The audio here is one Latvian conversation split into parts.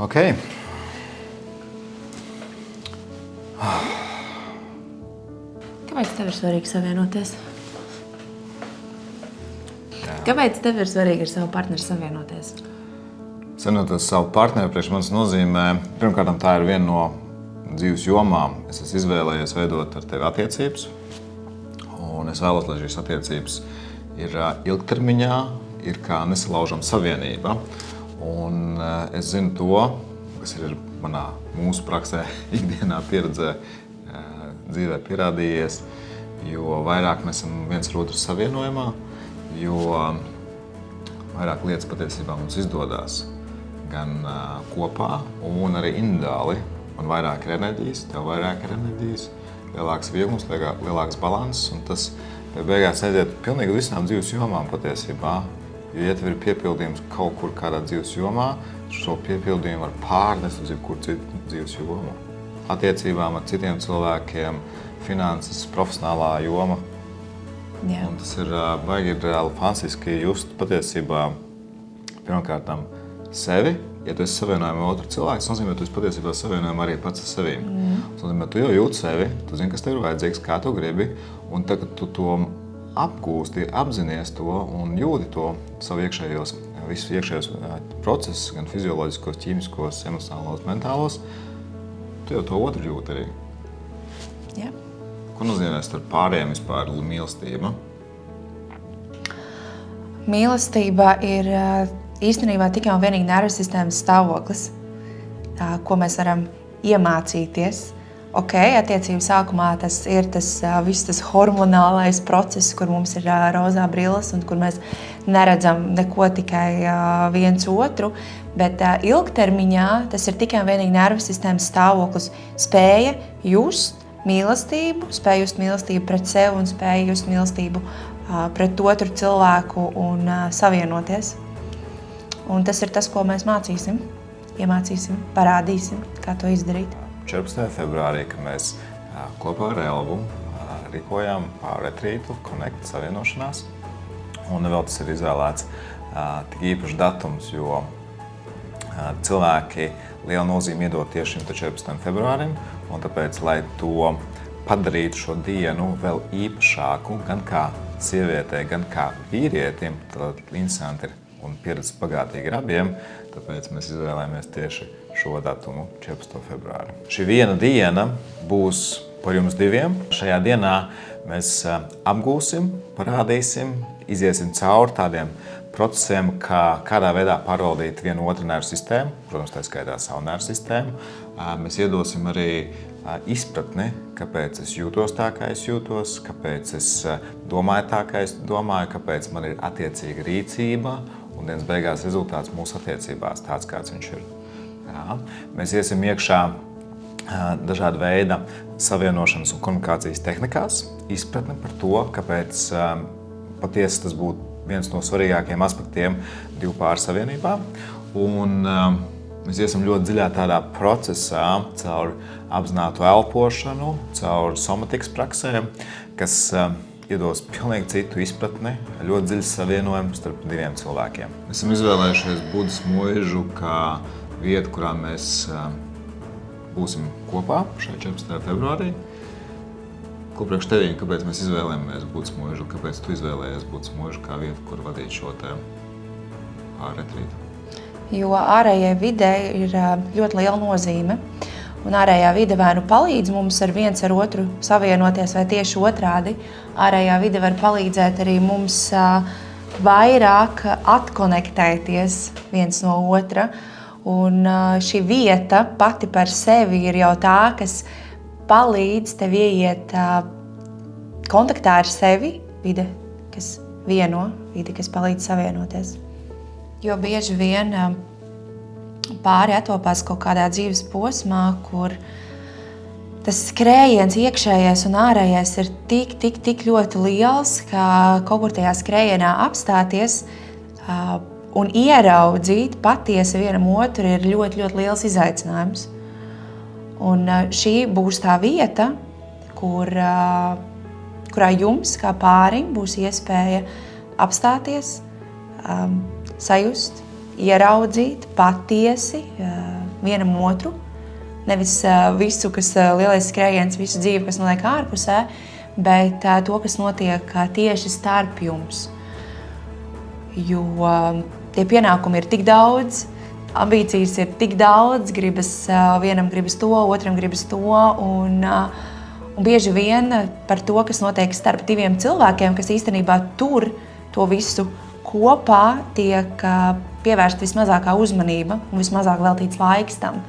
Ok. Kāpēc tev ir svarīgi savienoties? Kāpēc tev ir svarīgi ar savu partneri savienoties? Savienoties savu partneri priekš manis nozīmē, pirmkārt, tā ir viena no dzīves jomām. Es esmu izvēlējies veidot ar tevi attiecības, un es vēlos, lai šīs attiecības ir ilgtermiņā, ir kā nesalaužama savienība. Un es zinu to, kas ir mūsu praksē, ikdienā pieredzē, dzīvē pierādījies, jo vairāk mēs esam viens ar otru savienojumā, jo vairāk lietas patiesībā mums izdodas gan kopā, un arī individuāli. Man vairāk ir enerģijas, tev vairāk ir enerģijas, lielāks vieglums, lielāks balanss, un tas beigās aiziet pilnīgi visām dzīves jomām patiesībā. Jo, ja tev ir piepildījums kaut kur kādā dzīves jomā, šo piepildījumu var pārnest uz jebkuru citu dzīves jomu. Attiecībām ar citiem cilvēkiem, finanses, profesionālā joma. Jā. Un tas ir baigi reāli fantastiski just patiesībā pirmkārt sevi. Ja tu esi savienojumā ar otru cilvēku, tas nozīmē, ka tu esi patiesībā savienojumā arī pats ar sevi. Tas nozīmē, ka tu jau jūti sevi, tu zini, kas tev ir vajadzīgs, kā tu gribi, un tagad tu to apgūsti, apzinies to un jūti to savu visus iekšējos procesus, gan fizioloģiskos, ķīmiskos, emocionālos, mentālos, tu jau to otru jūti arī. Jā. Ko nozīmē starp pārējiem vispār mīlestība? Mīlestība ir īstenībā tikai un vienīgi nervu sistēmas stāvoklis, ko mēs varam iemācīties. Ok, attiecību sākumā tas ir viss tas hormonālais process, kur mums ir rozā brilles un kur mēs neredzam neko tikai viens otru, bet ilgtermiņā tas ir tikai un vienīgi nervu sistēmas stāvoklis, spēja just mīlestību, spēja just mīlestību pret sevi un spēja just mīlestību pret otru cilvēku un savienoties. Un tas ir tas, ko mēs iemācīsim, parādīsim, kā to izdarīt. 14. februārī, kad mēs kopā ar Elvu rīkojām retrītu, Connect savienošanās. Un vēl tas ir izvēlēts tik īpašs datums, jo cilvēki lielu nozīmi iedod tieši šim 14. februārim. Un tāpēc, lai to padarītu šo dienu vēl īpašāku, gan kā sievietē, gan kā vīrietim, tad interesanti ir un pieredzes bagātīgi ir abiem, tāpēc mēs izvēlējāmies tieši šo datumu, 14. februāri. Šī viena diena būs par jums diviem. Šajā dienā mēs apgūsim, parādīsim, iziesim cauri tādiem procesiem, kādā veidā pārvaldīt vienu otru nervu sistēmu, protams, tā skaitā savu nervu sistēmu. Mēs iedosim arī izpratni, kāpēc es jūtos tā, kā es jūtos, kāpēc es domāju tā, kā es domāju, kāpēc man ir attiecīga rīcība un dienas beigās rezultāts mūsu attiecībās tāds, kāds viņš ir. Jā. Mēs iesim iekšā dažāda veida savienošanas un komunikācijas tehnikās, izpratni par to, kāpēc patiesi tas būtu viens no svarīgākajiem aspektiem divu pāru savienībā. Un mēs iesim ļoti dziļā tādā procesā caur apzinātu elpošanu, caur somatikas praksēm, kas iedos pilnīgi citu izpratni, ļoti dziļas savienojumu starp diviem cilvēkiem. Mēs esam izvēlējušies Budas mūžu kā vietu, kurā mēs būsim kopā šajā 14. februārī. Ko priekš tevī, kāpēc mēs izvēlējāmies Budas mūžu, kāpēc tu izvēlējies Budas mūžu kā vietu, kur vadīt šo retrītu? Jo ārējai videi ir ļoti liela nozīme. Un ārējā vide vai nu palīdz mums ar viens ar otru savienoties, vai tieši otrādi. Ārējā vide var palīdzēt arī mums vairāk atkonektēties viens no otra. Un šī vieta pati par sevi ir jau tā, kas palīdz tev ieiet kontaktā ar sevi, vide, kas vieno, vide, kas palīdz savienoties. Jo bieži vien pāri attopās kaut kādā dzīves posmā, kur tas skrējiens iekšējais un ārējais ir tik ļoti liels, ka kaut kur tajā skrējienā apstāties un ieraudzīt patiesi vienam otru ir ļoti liels izaicinājums. Un šī būs tā vieta, kurā jums kā pārim būs iespēja apstāties, sajust, ieraudzīt patiesi vienam otru. Nevis visu, kas lielais skrējiens, visu dzīvi, kas notiek ārpusē, bet to, kas notiek tieši starp jums. Jo tie pienākumi ir tik daudz, ambīcijas ir tik daudz, vienam gribas to, otram gribas to, un bieži vien par to, kas notiek starp diviem cilvēkiem, kas īstenībā tur to visu kopā, tiek pievērsta vismazākā uzmanība un vismazāk veltīts laiks tam.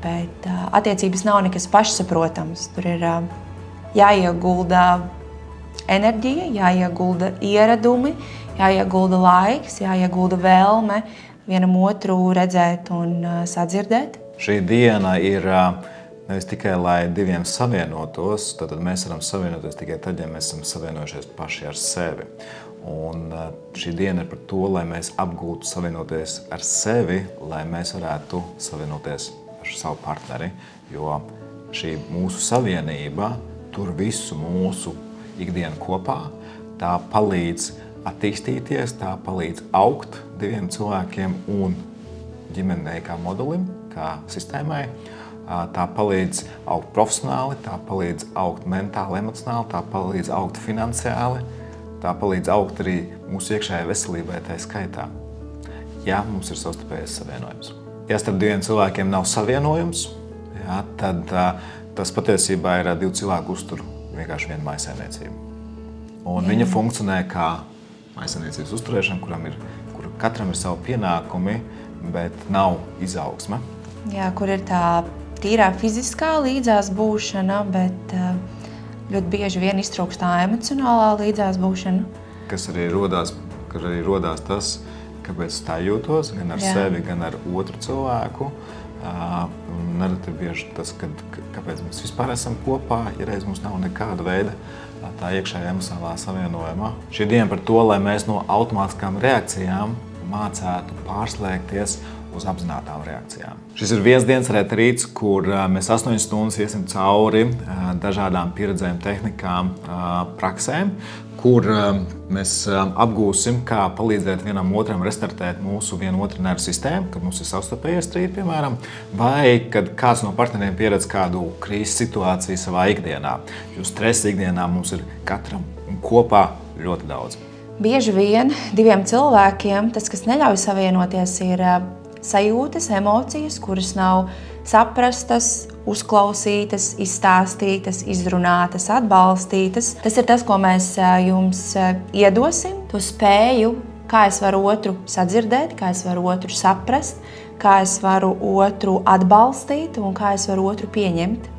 Bet attiecības nav nekas pašsaprotams. Tur ir jāiegulda enerģija, jāiegulda ieradumi, jāiegulda laiks, jāiegulda vēlme vienam otru redzēt un sadzirdēt. Šī diena ir nevis tikai, lai diviem savienotos, tad mēs varam savienoties tikai tad, ja mēs esam savienojušies paši ar sevi. Un šī diena ir par to, lai mēs apgūtu savienoties ar sevi, lai mēs varētu savienoties ar savu partneri, jo šī mūsu savienība tur visu mūsu ikdienu kopā, tā palīdz attīstīties, tā palīdz augt diviem cilvēkiem un ģimenei kā modelim, kā sistēmai. Tā palīdz augt profesionāli, tā palīdz augt mentāli, emocionāli, tā palīdz augt finansiāli, tā palīdz augt arī mūsu iekšējai veselībai tā skaitā, ja mums ir savstarpējais savienojums. Ja starp diviem cilvēkiem nav savienojums, tad tas patiesībā ir divu cilvēku uztur vienkārši viena mājsaimniecība. Un viņa funkcionē kā mājsaimniecības uzturēšana, kur katram ir savi pienākumi, bet nav izaugsme. Jā, kur ir tā tīrā fiziskā līdzās būšana, bet ļoti bieži vien iztrūkst tā emocionālā līdzās būšana. Kas arī rodās tas, kāpēc tā jūtos, gan ar sevi, gan ar otru cilvēku. Nereti bieži tas, kāpēc mēs vispār esam kopā, ja reiz mums nav nekāda veida tā iekšējā emocionālā savienojuma. Šī diena par to, lai mēs no automātiskām reakcijām mācētu pārslēgties uz apzinātām reakcijām. Šis ir viesdienas retrīts, kur mēs 8 stundas iesim cauri dažādām pieredzēm, tehnikām, praksēm, kur mēs apgūsim, kā palīdzēt vienam otram restartēt mūsu vienotru nervu sistēmu, kad mums ir savstarpējie strīdi, piemēram, vai kad kāds no partneriem pieredz kādu krīzes situāciju savā ikdienā. Jo stresa ikdienā mums ir katram un kopā ļoti daudz. Bieži vien diviem cilvēkiem tas, kas neļauj savienoties, ir sajūtas, emocijas, kuras nav saprastas, uzklausītas, izstāstītas, izrunātas, atbalstītas. Tas ir tas, ko mēs jums iedosim. To spēju, kā es varu otru sadzirdēt, kā es varu otru saprast, kā es varu otru atbalstīt un kā es varu otru pieņemt.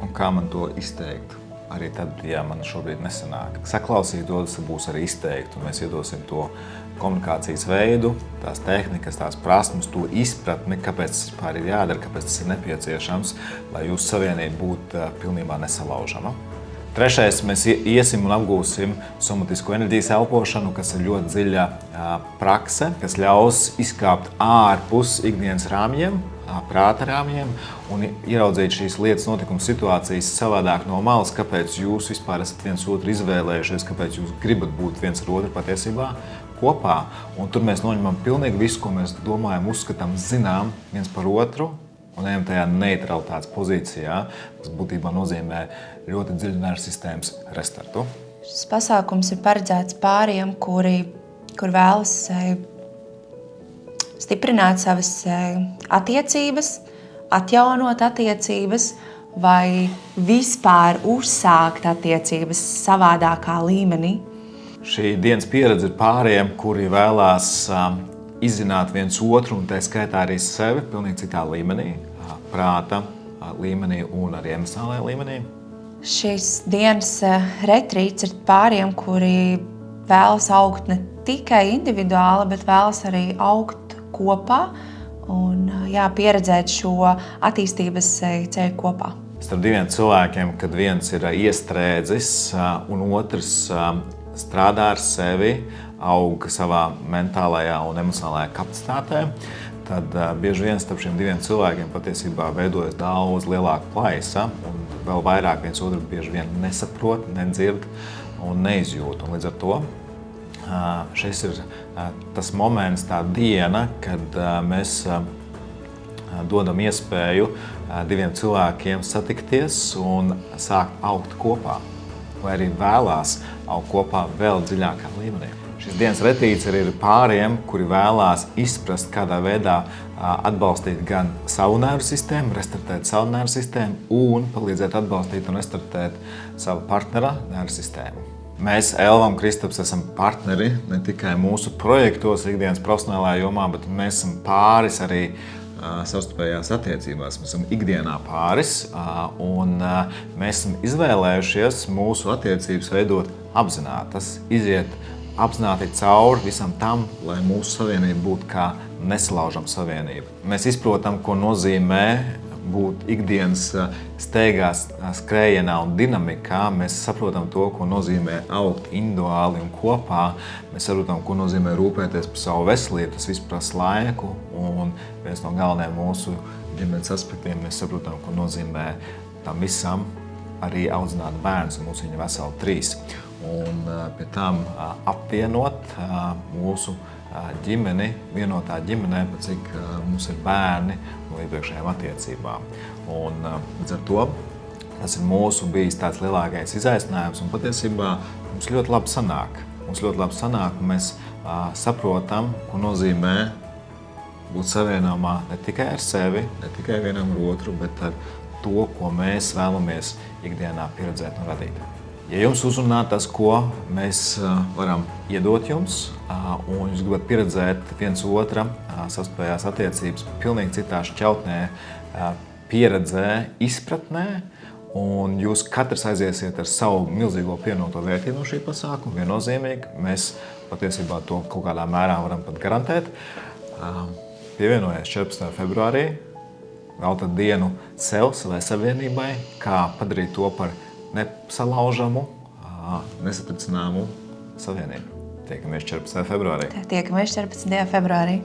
Un kā man to izteikt? Arī tad, ja man šobrīd nesanāk. Saklausīt to, tas būs arī izteikt, un mēs iedosim to komunikācijas veidu, tās tehnikas, tās prasmes, to izpratni, kāpēc tas vispār ir jādara, kāpēc tas ir nepieciešams, lai jūsu savienība būtu pilnībā nesalaužama. Trešais, mēs iesim un apgūsim somatisko enerģijas elpošanu, kas ir ļoti dziļa prakse, kas ļaus izkāpt ārpus ikdienas rāmjiem, prāta rāmjiem un ieraudzīt šīs lietas, notikuma situācijas savādāk no malas, kāpēc jūs vispār esat viens otru izvēlējušies, kāpēc jūs gribat būt viens ar otru patiesībā kopā. Un tur mēs noņemam pilnīgi visu, ko mēs domājam, uzskatām, zinām viens par otru un ejam tajā neutralitātes pozīcijā, kas būtībā nozīmē ļoti dziļu nervu sistēmas restartu. Šis pasākums ir paredzēts pāriem, kur vēlas stiprināt savas attiecības, atjaunot attiecības vai vispār uzsākt attiecības savādākā līmenī. Šī dienas pieredze ir pāriem, kuri vēlās izzināt viens otru un tā skaitā arī sevi pilnīgi citā līmenī, prāta līmenī un arī emocionālajā līmenī. Šis dienas retrīts ir pāriem, kuri vēlas augt ne tikai individuāli, bet vēlas arī augt kopā un pieredzēt šo attīstības ceļu kopā. Starp diviem cilvēkiem, kad viens ir iestrēdzis un otrs strādā ar sevi, aug savā mentālajā un emocionālajā kapacitātē, tad bieži vien starp šiem diviem cilvēkiem patiesībā veidojas daudz lielāka plaisa un vēl vairāk viens otru bieži vien nesaprot, nedzird un neizjūt. Un līdz ar to šis ir tas moments, tā diena, kad mēs dodam iespēju diviem cilvēkiem satikties un sākt augt kopā, vai arī vēlās augt kopā vēl dziļākā līmenī. Šis dienas retrīts arī ir pāriem, kuri vēlās izprast, kādā veidā atbalstīt gan savu nervu sistēmu, restartēt savu nervu sistēmu un palīdzēt atbalstīt un restartēt savu partnera nervu sistēmu. Mēs, Elva un Kristaps, esam partneri ne tikai mūsu projektos, ikdienas profesionālajā jomā, bet mēs esam pāris arī savstarpējās attiecībās. Mēs esam ikdienā pāris un mēs esam izvēlējušies mūsu attiecības veidot apzinātas, iziet apzināti cauri visam tam, lai mūsu savienība būtu kā nesalaužama savienība. Mēs izprotam, ko nozīmē būt ikdienas steigās, skrējienā un dinamikā. Mēs saprotam to, ko nozīmē augt individuāli un kopā. Mēs saprotam, ko nozīmē rūpēties par savu veselību. Tas viss prasa laiku, un viens no galvenajiem mūsu ģimenes aspektiem mēs saprotam, ko nozīmē tam visam arī audzināt bērnus, un mums viņi veseli 3. Un pie tam apvienot mūsu ģimeni, vienotā ģimenē, cik mums ir bērni no iepriekšējām attiecībām. Un līdz ar to tas ir mūsu bijis tāds lielākais izaicinājums, un patiesībā mums ļoti labi sanāk. Un mēs saprotam, ko nozīmē būt savienojumā ne tikai ar sevi, ne tikai vienam ar otru, bet ar to, ko mēs vēlamies ikdienā pieredzēt un radīt. Ja jums uzrunā tas, ko mēs varam iedot jums, un jūs gribat pieredzēt viens otra savstarpējās attiecības pilnīgi citā šķautnē, pieredzē, izpratnē, un jūs katrs aiziesiet ar savu milzīgo pievienoto vērtību no šī pasākuma, viennozīmīgi, mēs patiesībā to kaut kādā mērā varam pat garantēt. Pievienojies 14. februārī, veltat dienu sev, savai savienībai, kā padarīt to par nesalaužamu, nesatricināmu savienību. Tiekamies 14. februārī. Tiekamies 14. februārī.